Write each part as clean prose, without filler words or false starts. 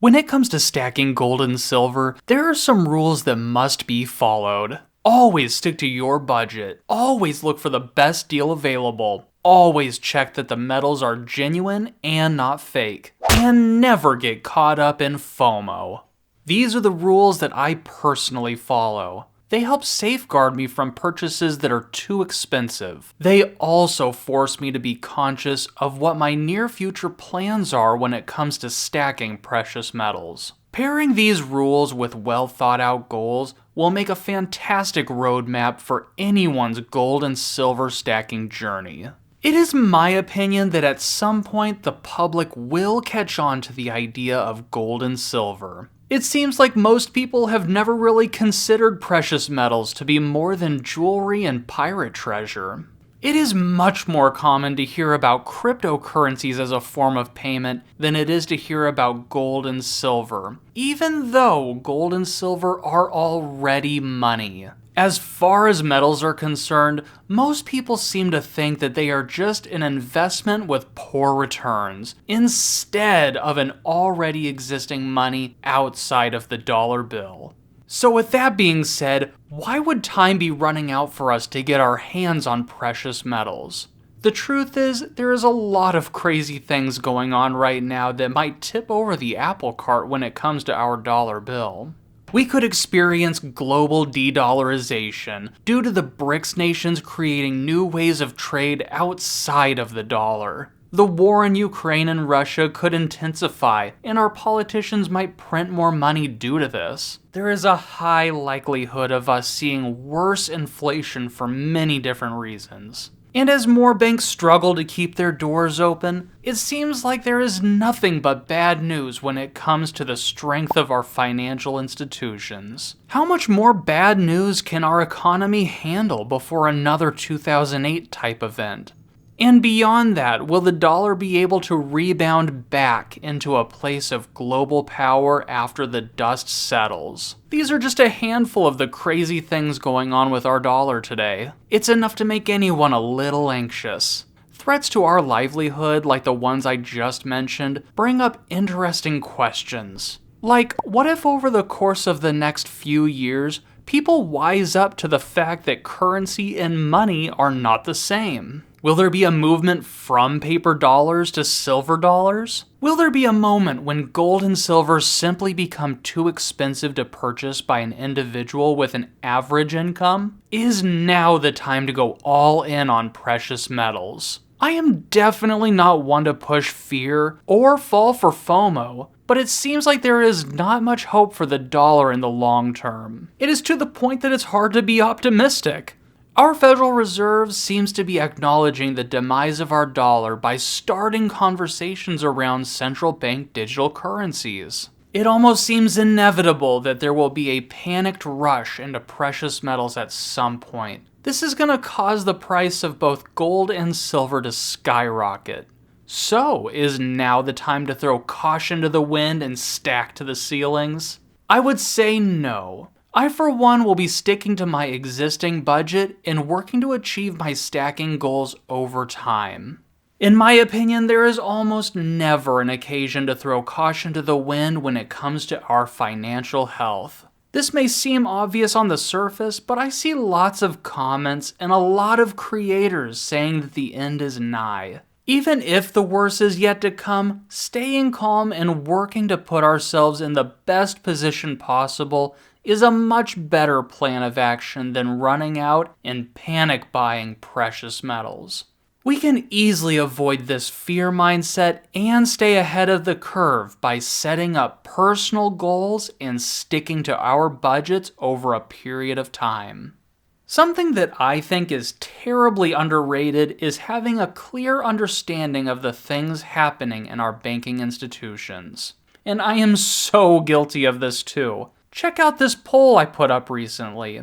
When it comes to stacking gold and silver, there are some rules that must be followed. Always stick to your budget. Always look for the best deal available. Always check that the metals are genuine and not fake. And never get caught up in FOMO. These are the rules that I personally follow. They help safeguard me from purchases that are too expensive. They also force me to be conscious of what my near future plans are when it comes to stacking precious metals. Pairing these rules with well thought out goals will make a fantastic roadmap for anyone's gold and silver stacking journey. It is my opinion that at some point the public will catch on to the idea of gold and silver. It seems like most people have never really considered precious metals to be more than jewelry and pirate treasure. It is much more common to hear about cryptocurrencies as a form of payment than it is to hear about gold and silver, even though gold and silver are already money. As far as metals are concerned, most people seem to think that they are just an investment with poor returns, instead of an already existing money outside of the dollar bill. So with that being said, why would time be running out for us to get our hands on precious metals? The truth is, there is a lot of crazy things going on right now that might tip over the apple cart when it comes to our dollar bill. We could experience global de-dollarization due to the BRICS nations creating new ways of trade outside of the dollar. The war in Ukraine and Russia could intensify, and our politicians might print more money due to this. There is a high likelihood of us seeing worse inflation for many different reasons. And as more banks struggle to keep their doors open, it seems like there is nothing but bad news when it comes to the strength of our financial institutions. How much more bad news can our economy handle before another 2008 type event? And beyond that, will the dollar be able to rebound back into a place of global power after the dust settles? These are just a handful of the crazy things going on with our dollar today. It's enough to make anyone a little anxious. Threats to our livelihood, like the ones I just mentioned, bring up interesting questions. Like, what if over the course of the next few years, people wise up to the fact that currency and money are not the same? Will there be a movement from paper dollars to silver dollars? Will there be a moment when gold and silver simply become too expensive to purchase by an individual with an average income? Is now the time to go all in on precious metals? I am definitely not one to push fear or fall for FOMO, but it seems like there is not much hope for the dollar in the long term. It is to the point that it's hard to be optimistic. Our Federal Reserve seems to be acknowledging the demise of our dollar by starting conversations around central bank digital currencies. It almost seems inevitable that there will be a panicked rush into precious metals at some point. This is going to cause the price of both gold and silver to skyrocket. So, is now the time to throw caution to the wind and stack to the ceilings? I would say no. I, for one, will be sticking to my existing budget and working to achieve my stacking goals over time. In my opinion, there is almost never an occasion to throw caution to the wind when it comes to our financial health. This may seem obvious on the surface, but I see lots of comments and a lot of creators saying that the end is nigh. Even if the worst is yet to come, staying calm and working to put ourselves in the best position possible is a much better plan of action than running out and panic buying precious metals. We can easily avoid this fear mindset and stay ahead of the curve by setting up personal goals and sticking to our budgets over a period of time. Something that I think is terribly underrated is having a clear understanding of the things happening in our banking institutions. And I am so guilty of this too. Check out this poll I put up recently.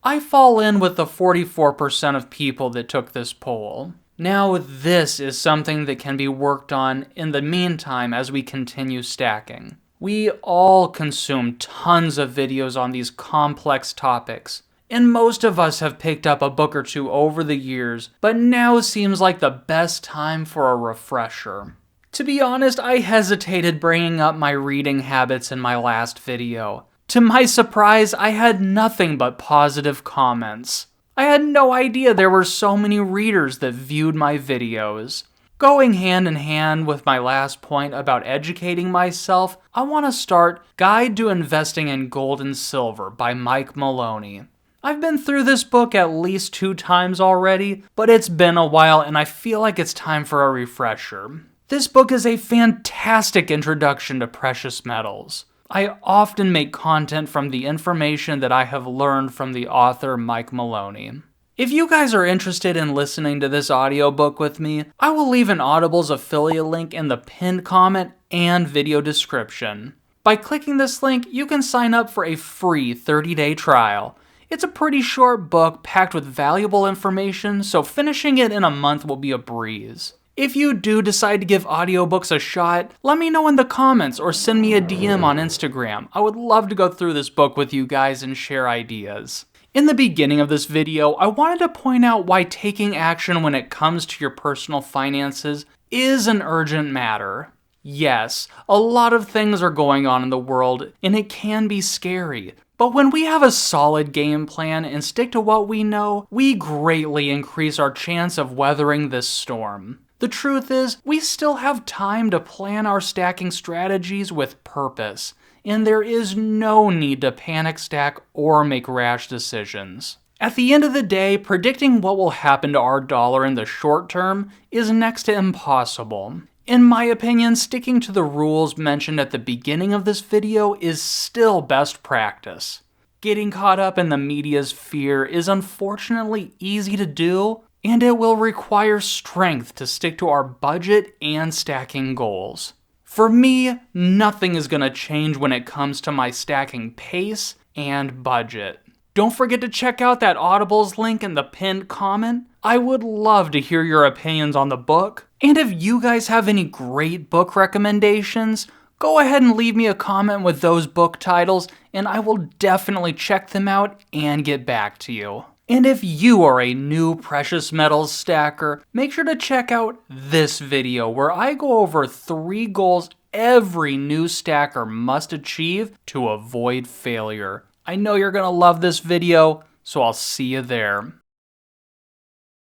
I fall in with the 44% of people that took this poll. Now, this is something that can be worked on in the meantime as we continue stacking. We all consume tons of videos on these complex topics, and most of us have picked up a book or two over the years, but now seems like the best time for a refresher. To be honest, I hesitated bringing up my reading habits in my last video. To my surprise, I had nothing but positive comments. I had no idea there were so many readers that viewed my videos. Going hand in hand with my last point about educating myself, I want to start Guide to Investing in Gold and Silver by Mike Maloney. I've been through this book at least 2 times already, but it's been a while and I feel like it's time for a refresher. This book is a fantastic introduction to precious metals. I often make content from the information that I have learned from the author Mike Maloney. If you guys are interested in listening to this audiobook with me, I will leave an Audible's affiliate link in the pinned comment and video description. By clicking this link, you can sign up for a free 30-day trial. It's a pretty short book packed with valuable information, so finishing it in a month will be a breeze. If you do decide to give audiobooks a shot, let me know in the comments or send me a DM on Instagram. I would love to go through this book with you guys and share ideas. In the beginning of this video, I wanted to point out why taking action when it comes to your personal finances is an urgent matter. Yes, a lot of things are going on in the world, and it can be scary. But when we have a solid game plan and stick to what we know, we greatly increase our chance of weathering this storm. The truth is, we still have time to plan our stacking strategies with purpose, and there is no need to panic stack or make rash decisions. At the end of the day, predicting what will happen to our dollar in the short term is next to impossible. In my opinion, sticking to the rules mentioned at the beginning of this video is still best practice. Getting caught up in the media's fear is unfortunately easy to do, and it will require strength to stick to our budget and stacking goals. For me, nothing is going to change when it comes to my stacking pace and budget. Don't forget to check out that Audible's link in the pinned comment. I would love to hear your opinions on the book. And if you guys have any great book recommendations, go ahead and leave me a comment with those book titles, and I will definitely check them out and get back to you. And if you are a new precious metals stacker, make sure to check out this video where I go over 3 goals every new stacker must achieve to avoid failure. I know you're going to love this video, so I'll see you there.